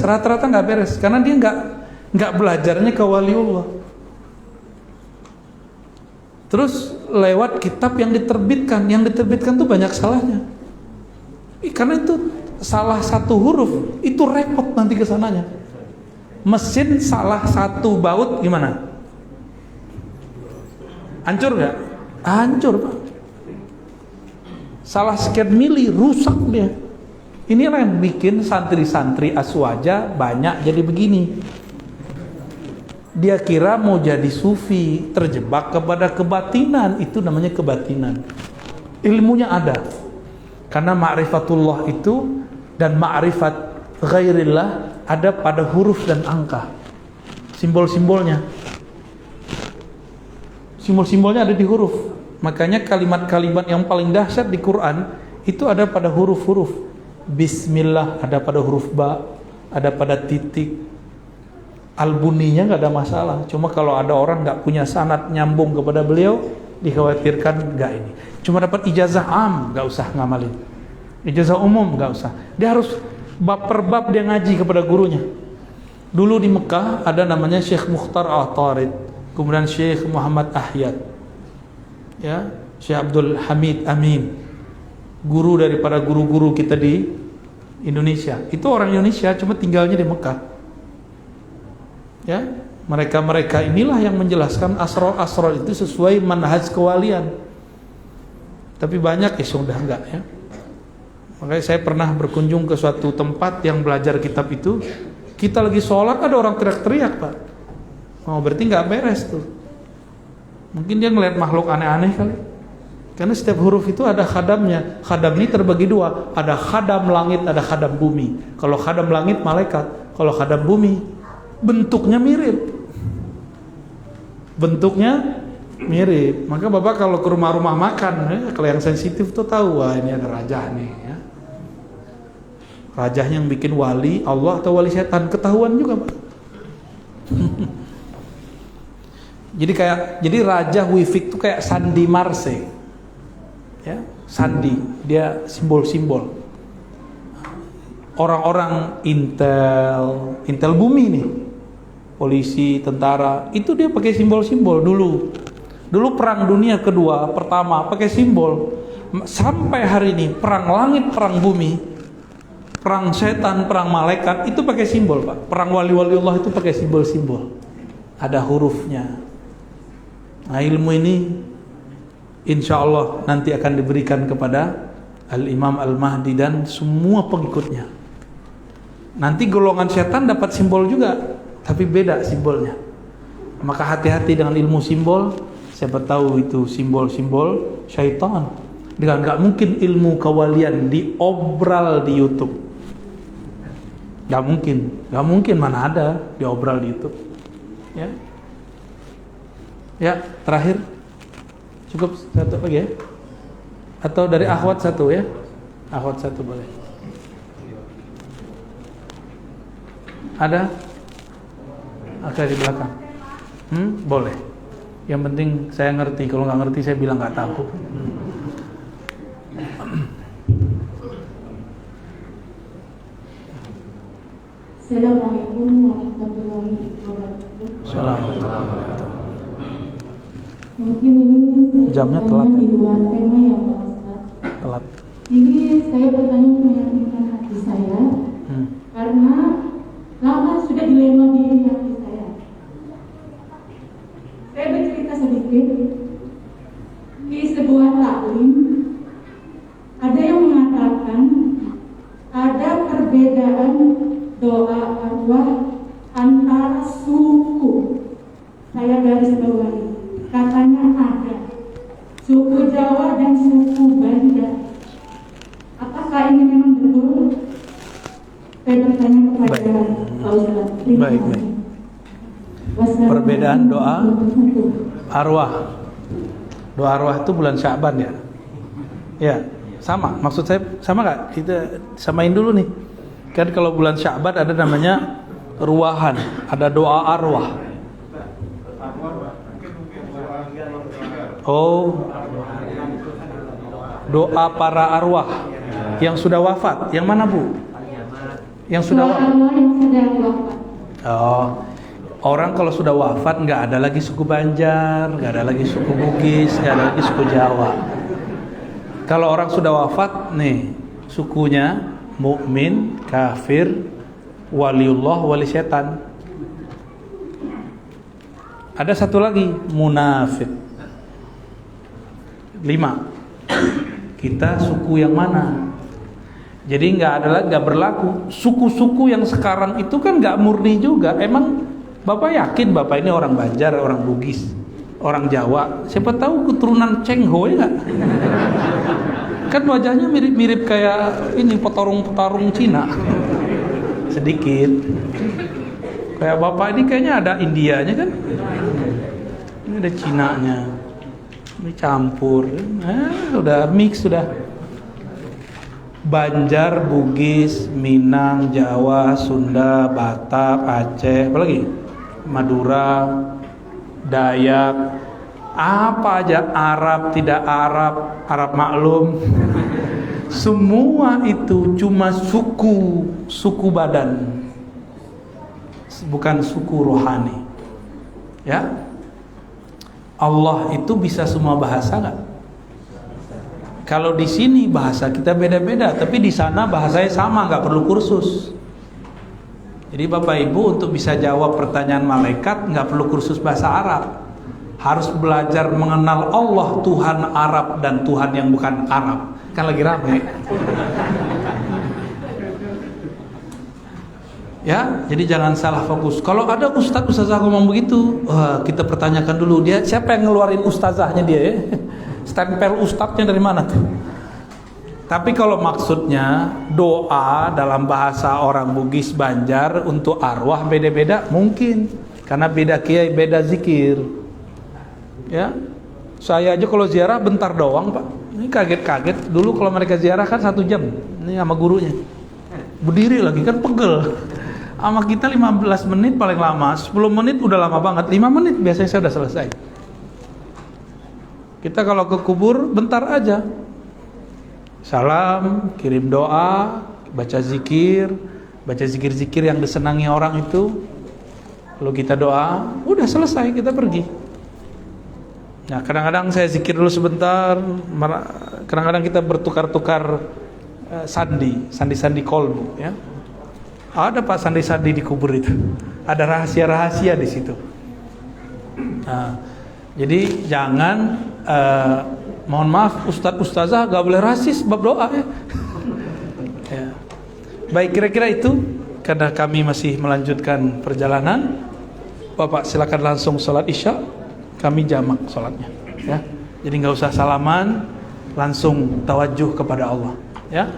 rata-rata nggak beres, karena dia nggak belajarnya ke waliullah. Terus lewat kitab yang diterbitkan tuh banyak salahnya. Karena itu salah satu huruf itu repot nanti kesananya. Mesin salah satu baut gimana? Hancur nggak? Hancur, Pak. Salah sekian mili rusak dia. Inilah yang bikin santri-santri aswaja banyak jadi begini. Dia kira mau jadi sufi, terjebak kepada kebatinan. Itu namanya kebatinan. Ilmunya ada. Karena ma'rifatullah itu dan ma'rifat ghairillah ada pada huruf dan angka. Simbol-simbolnya. Simbol-simbolnya ada di huruf. Makanya kalimat-kalimat yang paling dahsyat di Quran itu ada pada huruf-huruf. Bismillah ada pada huruf ba, ada pada titik. Albuninya nggak ada masalah. Cuma kalau ada orang nggak punya sanad nyambung kepada beliau, dikhawatirkan nggak ini. Cuma dapat ijazah am, nggak usah ngamalin. Ijazah umum nggak usah. Dia harus bab per bab dia ngaji kepada gurunya. Dulu di Mekah ada namanya Syekh Mukhtar Al-Tarid, kemudian Syekh Muhammad Ahyad, ya, Syekh Abdul Hamid Amin, guru daripada guru-guru kita di Indonesia. Itu orang Indonesia, cuma tinggalnya di Mekah. Ya, mereka inilah yang menjelaskan asrar-asrar itu sesuai manhaj kewalian. Tapi banyak sudah enggak ya. Makanya saya pernah berkunjung ke suatu tempat yang belajar kitab itu. Kita lagi sholat ada orang teriak-teriak, Pak. Oh, berarti nggak beres tuh. Mungkin dia ngelihat makhluk aneh-aneh kali. Karena setiap huruf itu ada khadamnya. Khadam ini terbagi dua. Ada khadam langit, ada khadam bumi. Kalau khadam langit malaikat, kalau khadam bumi bentuknya mirip. Bentuknya mirip. Maka Bapak kalau ke rumah-rumah makan, kalau yang sensitif tuh tahu, wah ini ada raja nih ya. Rajanya yang bikin wali Allah atau wali setan, ketahuan juga, Pak. Jadi raja Wifik tuh kayak Sandi Marse. Ya, Sandi, dia simbol-simbol. Orang-orang intel bumi nih. Polisi, tentara, itu dia pakai simbol-simbol dulu. Dulu perang dunia kedua, pertama pakai simbol. Sampai hari ini perang langit, perang bumi, perang setan, perang malaikat itu pakai simbol, Pak. Perang wali-wali Allah itu pakai simbol-simbol. Ada hurufnya. Nah, ilmu ini insya Allah nanti akan diberikan kepada Al-Imam Al-Mahdi dan semua pengikutnya. Nanti golongan setan dapat simbol juga, tapi beda simbolnya. Maka hati-hati dengan ilmu simbol. Siapa tahu itu simbol-simbol syaitan. Dengan nggak mungkin ilmu kewalian diobral di YouTube. Nggak mungkin mana ada diobral di YouTube. Ya, terakhir cukup satu lagi ya. Atau dari akhwat satu ya. Akhwat satu boleh. Ada? Ada di belakang. Boleh. Yang penting saya ngerti. Kalau nggak ngerti saya bilang nggak tahu. Assalamualaikum warahmatullahi wabarakatuh. Assalamualaikum. Mungkin ini Jamnya telat ya? di luar tema ya Pak Ustaz. Telat. Ini saya bertanya meyakinkan hati saya karena lama sudah dilema di hati saya. Saya bercerita sedikit. Di sebuah taklim ada yang mengatakan ada perbedaan doa arwah antara suku. Saya garis bawahi. Katanya ada suku Jawa dan suku Banda. Apakah ini memang betul? Saya bertanya kepada Pak Ustaz. Baik. Perbedaan doa arwah. Doa arwah itu bulan Sya'ban ya. Ya, sama. Maksud saya sama nggak? Kita samain dulu nih. Kan kalau bulan Sya'ban ada namanya ruahan, ada doa arwah. Oh, doa para arwah yang sudah wafat. Yang mana Bu? Yang sudah wafat. Yang sudah wafat. Oh, Orang kalau sudah wafat nggak ada lagi suku Banjar, nggak ada lagi suku Bugis, nggak ada lagi suku Jawa. Kalau orang sudah wafat nih, sukunya mukmin, kafir, waliullah, wali setan. Ada satu lagi, munafik. 5. Kita suku yang mana? Jadi nggak berlaku. Suku-suku yang sekarang itu kan nggak murni juga. Emang Bapak yakin Bapak ini orang Banjar, orang Bugis, orang Jawa? Siapa tahu keturunan Cheng Ho ya nggak? Kan wajahnya mirip-mirip kayak ini petarung-petarung Cina. Sedikit. Kayak Bapak ini kayaknya ada Indianya kan? Ini ada Cinanya. Ini campur. Udah mix sudah. Banjar, Bugis, Minang, Jawa, Sunda, Batak, Aceh, apa lagi? Madura, Dayak, apa aja, Arab, tidak Arab, Arab maklum. Semua itu cuma suku badan, bukan suku rohani. Ya, Allah itu bisa semua bahasa nggak? Kalau di sini bahasa kita beda-beda, tapi di sana bahasanya sama, nggak perlu kursus. Jadi Bapak Ibu untuk bisa jawab pertanyaan malaikat nggak perlu kursus bahasa Arab. Harus belajar mengenal Allah, Tuhan Arab dan Tuhan yang bukan Arab. Kan lagi rame. Ya, jadi jangan salah fokus. Kalau ada ustazah ngomong begitu, kita pertanyakan dulu dia siapa yang ngeluarin ustazahnya dia ya. Stempel ustadznya dari mana tuh? Tapi kalau maksudnya doa dalam bahasa orang Bugis, Banjar untuk arwah beda-beda mungkin, karena beda kiai, beda zikir. Ya, saya aja kalau ziarah bentar doang Pak. Ini kaget-kaget. Dulu kalau mereka ziarah kan 1 jam. Ini sama gurunya. Berdiri lagi kan pegel. Sama kita 15 menit paling lama, 10 menit udah lama banget. 5 menit biasanya saya udah selesai. Kita kalau ke kubur bentar aja. Salam, kirim doa, baca zikir yang disenangi orang itu. Lalu kita doa, udah selesai, kita pergi. Nah, kadang-kadang saya zikir dulu sebentar, kadang-kadang kita bertukar-tukar sandi kolbu, ya. Ada Pak sandi-sandi di kubur itu. Ada rahasia-rahasia di situ. Nah, jadi jangan mohon maaf ustazah gak boleh rasis bab doa ya. Ya. Baik, kira-kira itu karena kami masih melanjutkan perjalanan. Bapak silakan langsung sholat isya, kami jamak sholatnya ya. Jadi nggak usah salaman, langsung tawajuh kepada Allah ya.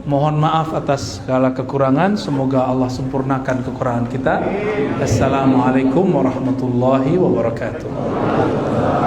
Mohon maaf atas segala kekurangan, semoga Allah sempurnakan kekurangan kita. Assalamualaikum warahmatullahi wabarakatuh.